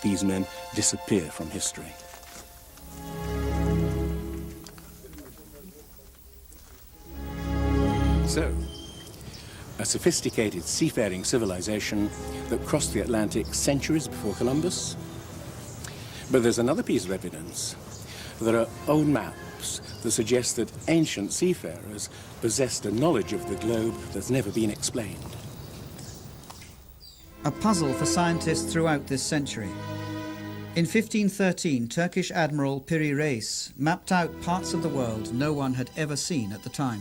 these men disappear from history. So, a sophisticated seafaring civilization that crossed the Atlantic centuries before Columbus. But there's another piece of evidence. There are old maps that suggest that ancient seafarers possessed a knowledge of the globe that's never been explained. A puzzle for scientists throughout this century. In 1513, Turkish Admiral Piri Reis mapped out parts of the world no one had ever seen at the time.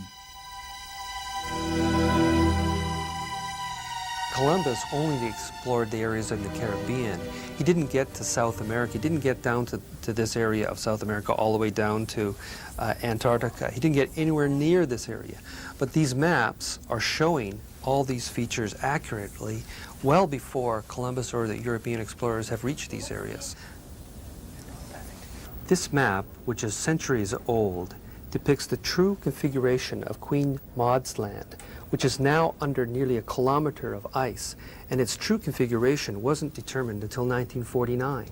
Columbus only explored the areas of the Caribbean. He didn't get to South America. He didn't get down to this area of South America all the way down to Antarctica. He didn't get anywhere near this area. But these maps are showing all these features accurately well before Columbus or the European explorers have reached these areas. This map, which is centuries old, depicts the true configuration of Queen Maud's Land, which is now under nearly a kilometer of ice, and its true configuration wasn't determined until 1949.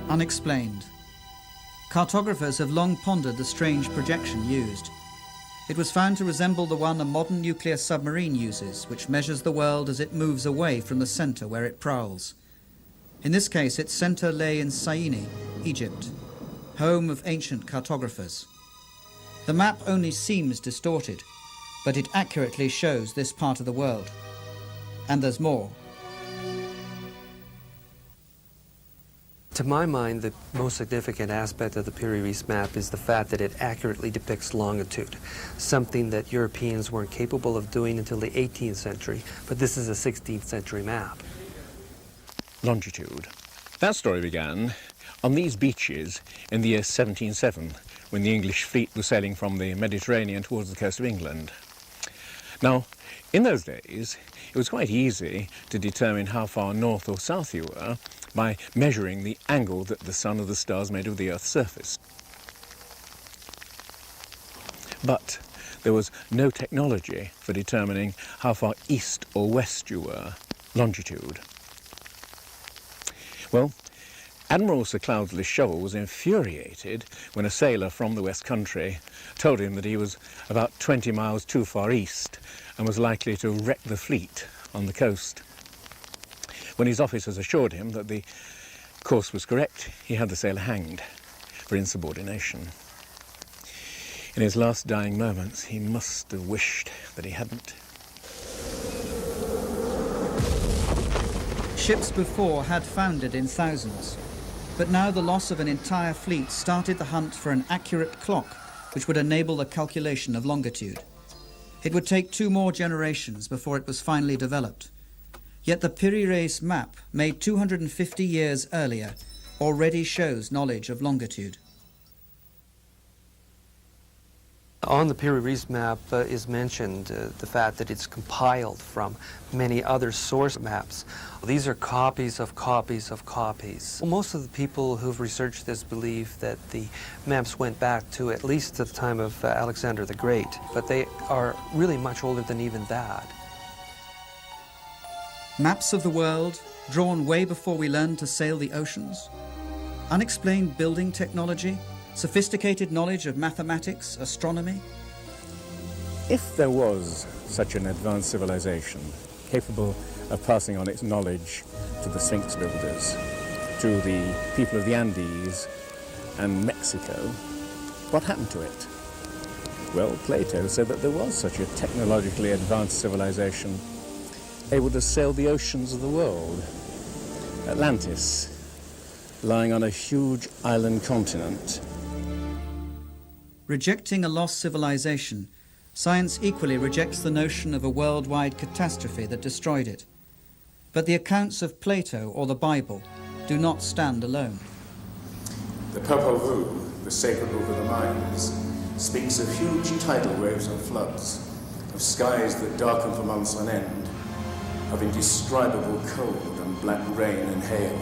Unexplained. Cartographers have long pondered the strange projection used. It was found to resemble the one a modern nuclear submarine uses, which measures the world as it moves away from the center where it prowls. In this case, its center lay in Syene, Egypt, home of ancient cartographers. The map only seems distorted, but it accurately shows this part of the world. And there's more. To my mind, the most significant aspect of the Piri Reis map is the fact that it accurately depicts longitude, something that Europeans weren't capable of doing until the 18th century, but this is a 16th century map. Longitude. That story began on these beaches in the year 1707, when the English fleet was sailing from the Mediterranean towards the coast of England. Now, in those days, it was quite easy to determine how far north or south you were by measuring the angle that the sun or the stars made of the Earth's surface. But there was no technology for determining how far east or west you were, longitude. Well, Admiral Sir Cloudesley Shovel was infuriated when a sailor from the West Country told him that he was about 20 miles too far east and was likely to wreck the fleet on the coast. When his officers assured him that the course was correct, he had the sailor hanged for insubordination. In his last dying moments, he must have wished that he hadn't. Ships before had foundered in thousands, but now the loss of an entire fleet started the hunt for an accurate clock which would enable the calculation of longitude. It would take 2 more generations before it was finally developed. Yet the Piri Reis map, made 250 years earlier, already shows knowledge of longitude. On the Piri Reis map is mentioned the fact that it's compiled from many other source maps. These are copies of copies of copies. Most of the people who've researched this believe that the maps went back to at least the time of Alexander the Great, but they are really much older than even that. Maps of the world, drawn way before we learned to sail the oceans? Unexplained building technology? Sophisticated knowledge of mathematics, astronomy? If there was such an advanced civilization capable of passing on its knowledge to the Sphinx builders, to the people of the Andes and Mexico, what happened to it? Well, Plato said that there was such a technologically advanced civilization able to sail the oceans of the world. Atlantis, lying on a huge island continent. Rejecting a lost civilization, science equally rejects the notion of a worldwide catastrophe that destroyed it. But the accounts of Plato or the Bible do not stand alone. The Popol Vuh, the sacred book of the Maias, speaks of huge tidal waves and floods, of skies that darken for months on end, of indescribable cold and black rain and hail.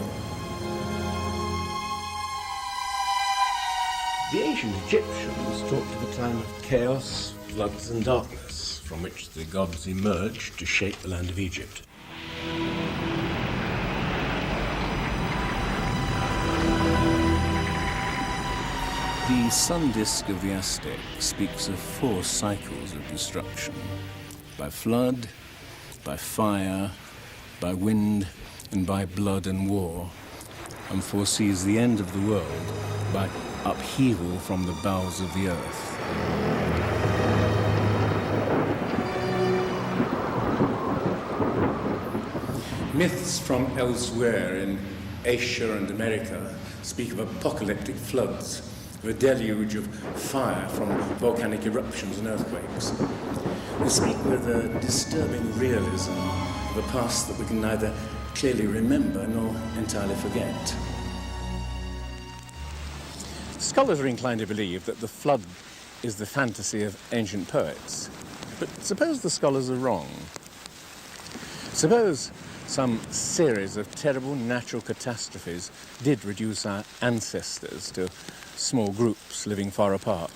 The ancient Egyptians talked of a time of chaos, floods and darkness, from which the gods emerged to shape the land of Egypt. The sun disk of the Aztecs speaks of 4 cycles of destruction: by flood, by fire, by wind, and by blood and war, and foresees the end of the world by upheaval from the bowels of the earth. Myths from elsewhere in Asia and America speak of apocalyptic floods, of a deluge of fire from volcanic eruptions and earthquakes. They speak with a disturbing realism of a past that we can neither clearly remember nor entirely forget. Scholars are inclined to believe that the flood is the fantasy of ancient poets. But suppose the scholars are wrong. Suppose some series of terrible natural catastrophes did reduce our ancestors to small groups living far apart,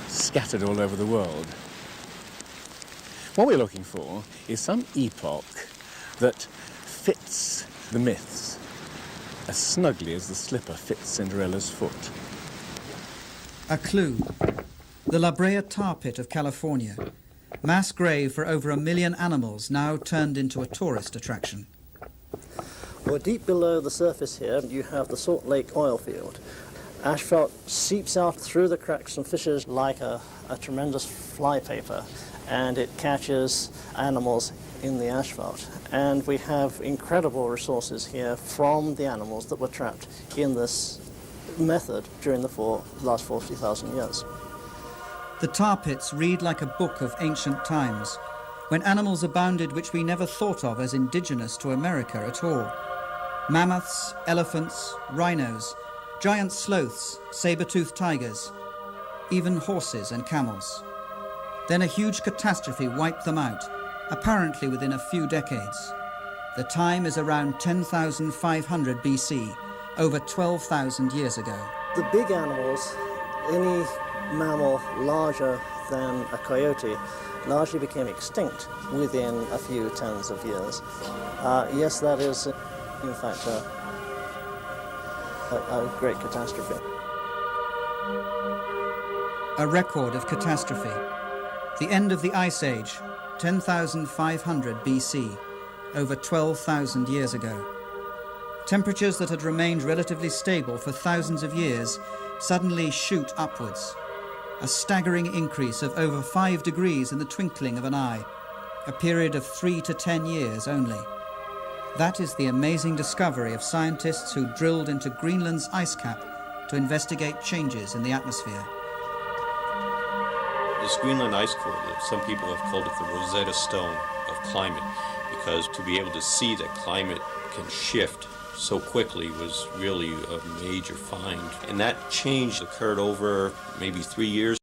scattered all over the world. What we're looking for is some epoch that fits the myths as snugly as the slipper fits Cinderella's foot. A clue. The La Brea tar pit of California. Mass grave for over 1 million animals, now turned into a tourist attraction. Well, deep below the surface here, you have the Salt Lake oil field. Asphalt seeps out through the cracks and fissures like a tremendous flypaper, and it catches animals in the asphalt. And we have incredible resources here from the animals that were trapped in this method during the last 40,000 years. The tar pits read like a book of ancient times, when animals abounded which we never thought of as indigenous to America at all. Mammoths, elephants, rhinos, giant sloths, saber-toothed tigers, even horses and camels. Then a huge catastrophe wiped them out, apparently within a few decades. The time is around 10,500 BC, over 12,000 years ago. The big animals, any mammal larger than a coyote, largely became extinct within a few tens of years. Yes, that is, in fact, a great catastrophe. A record of catastrophe. The end of the Ice Age, 10,500 BC, over 12,000 years ago. Temperatures that had remained relatively stable for thousands of years suddenly shoot upwards. A staggering increase of over 5 degrees in the twinkling of an eye, a period of 3 to 10 years only. That is the amazing discovery of scientists who drilled into Greenland's ice cap to investigate changes in the atmosphere. This Greenland ice core, some people have called it the Rosetta Stone of climate, because to be able to see that climate can shift so quickly was really a major find. And that change occurred over maybe 3 years.